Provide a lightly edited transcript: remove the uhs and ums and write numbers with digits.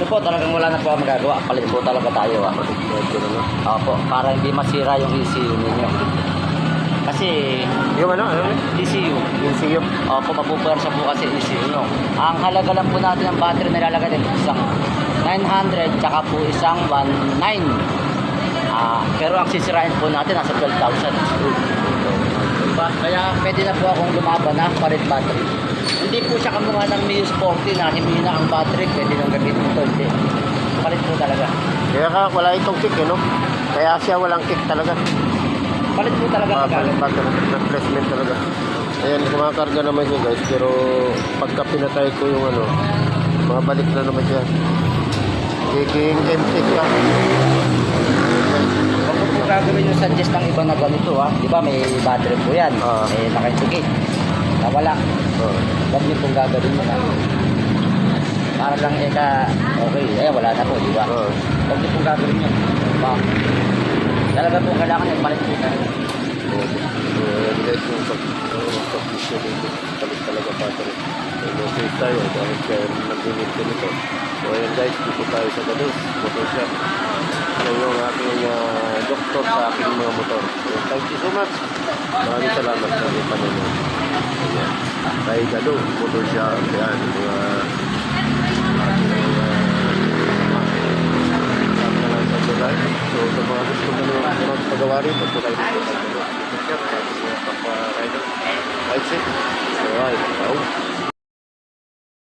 Ito po talagang wala na po ang magagawa. Palit po talaga tayo. Opo, para hindi masira yung ECU ninyo. Kasi Yung ano? ECU. Yung siyop. Opo, mapupersa po kasi ECU nyo. Ang halaga lang po natin ng battery na ilalagay din isang 900 tsaka po isang 1.9. Pero ang sisirain po natin nasa 12,000. Diba? Kaya pwede na po akong lumaban na palit battery. Hindi po siya kamukha ng Mio Sporty na hindi na ang battery, pwede nang gamitin ito. Hindi. Palit po talaga. Kaya ka, wala itong kick, no? Kaya siya walang kick talaga. Palit po talaga. Palit replacement talaga. Ayan, kumakarga naman siya guys. Pero pagka pinatay ko yung ano, mabalik na naman siya. Kicking empty siya. Huwag po gagawin yung suggest ng iba na ganito ha. Di ba may battery po yan. May nakaindigate. Nawala. Huwag niyo pong gagawin yun ha. Para lang okay. Wala na po, di ba? Huwag niyo pong gagawin yun. Diba? Talaga po kailangan yung palit po tayo. Guys, yung pag-issue dito, palit talaga battery. Save tayo dahil kaya nag-init ko nito. So ayan guys, dito tayo sa Gadus Motor Shop. Yan yung aking doktor sa aking mga motor. So, thank you so much. Maraming salamat sa inyong panonood. Ayan. Kay Gadus Motor Shop. Yan. So sa mga gusto na magpagawa rin, ito tayo sa Motor Shop. Tapos mga papa-rider. Right, safe. Alright.